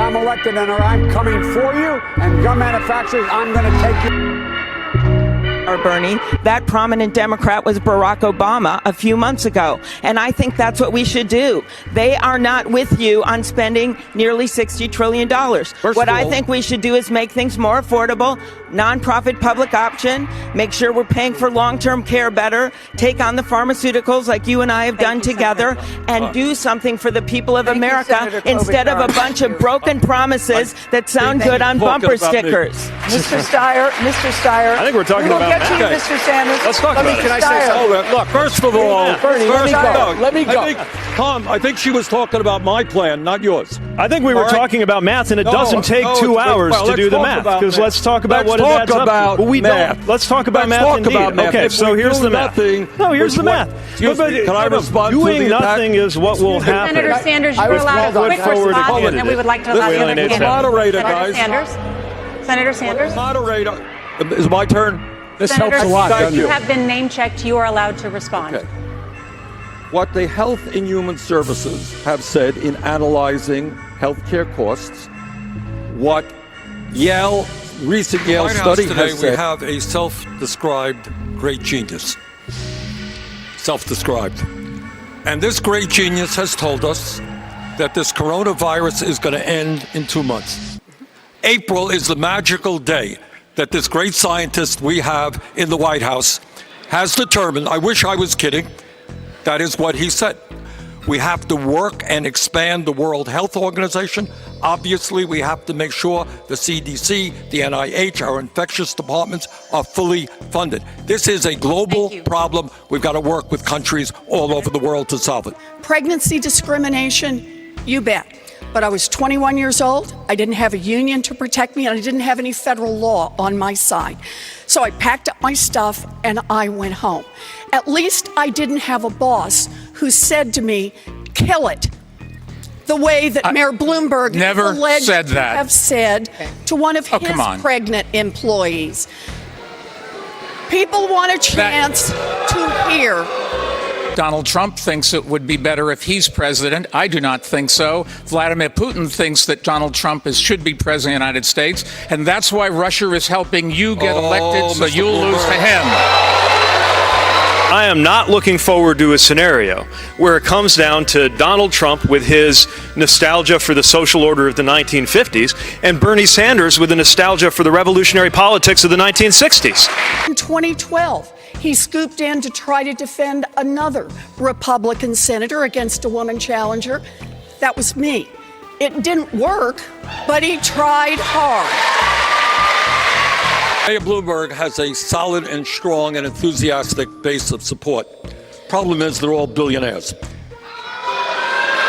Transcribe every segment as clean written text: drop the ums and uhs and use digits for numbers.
I'm elected and I'm coming for you, and gun manufacturers, I'm going to take you. Bernie, that prominent Democrat was Barack Obama a few months ago. And I think that's what we should do. They are not with you on spending nearly $60 trillion. What I think we should do is make things more affordable, nonprofit public option, make sure we're paying for long-term care better, take on the pharmaceuticals like you and I have done together, and do something for the people of America instead of a bunch of broken promises that sound good on bumper stickers. Mr. Steyer, I think we're talking about to you, Mr. Sanders. Let's talk about it. Can I say something? Look, first of all, Bernie, let me go. Tom, I think she was talking about my plan, not yours. I think we were talking about math, and it doesn't take 2 hours to do the math. Because let's talk about what it adds up to. Let's talk about math indeed. Okay, so here's the math. No, here's the math. Can I respond to doing nothing is what will happen. Senator Sanders, you're allowed a quick response, and we would like to allow the other candidates. Moderator, guys. Senator Sanders. Moderator. Is it my turn? This Senator, helps a lot. you have been name-checked. You are allowed to respond. Okay. What the Health and Human Services have said in analyzing healthcare costs, what recent Yale study has said. We have a self-described great genius. Self-described. And this great genius has told us that this coronavirus is going to end in 2 months. April is the magical day that this great scientist we have in the White House has determined. I wish I was kidding. That is what he said. We have to work and expand the World Health Organization. Obviously, we have to make sure the CDC, the NIH, our infectious departments are fully funded. This is a global problem. We've got to work with countries all over the world to solve it. Pregnancy discrimination, you bet. But I was 21 years old, I didn't have a union to protect me, and I didn't have any federal law on my side. So I packed up my stuff and I went home. At least I didn't have a boss who said to me, kill it. The way that Mayor Bloomberg never alleged said to that. have said to one of his pregnant employees. People want a chance to hear. Donald Trump thinks it would be better if he's president. I do not think so. Vladimir Putin thinks that Donald Trump should be president of the United States, and that's why Russia is helping you get elected, so you'll lose to him. I am not looking forward to a scenario where it comes down to Donald Trump with his nostalgia for the social order of the 1950s and Bernie Sanders with the nostalgia for the revolutionary politics of the 1960s. In 2012, he scooped in to try to defend another Republican senator against a woman challenger. That was me. It didn't work, but he tried hard. Mayor Bloomberg has a solid and strong and enthusiastic base of support. Problem is, they're all billionaires.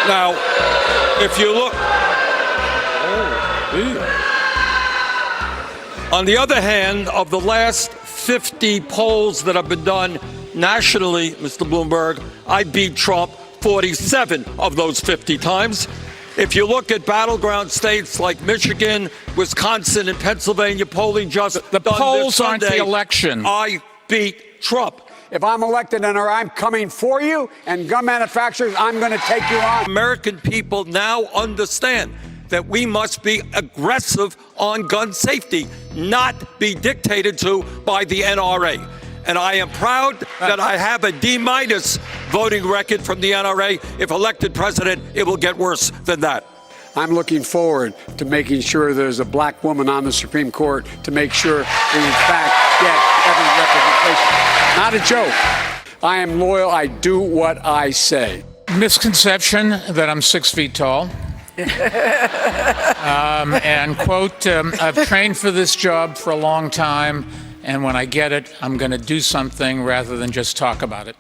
Now, if you look... On the other hand, of the last 50 polls that have been done nationally, Mr. Bloomberg, I beat Trump 47 of those 50 times. If you look at battleground states like Michigan, Wisconsin, and Pennsylvania, polling just the polls aren't the election. I beat Trump. If I'm elected and I'm coming for you, and gun manufacturers, I'm going to take you on. American people now understand that we must be aggressive on gun safety, not be dictated to by the NRA. And I am proud that I have a D- voting record from the NRA. If elected president, it will get worse than that. I'm looking forward to making sure there's a black woman on the Supreme Court to make sure we, in fact, get every representation. Not a joke. I am loyal. I do what I say. Misconception that I'm 6 feet tall. And quote, I've trained for this job for a long time, and when I get it, I'm going to do something rather than just talk about it.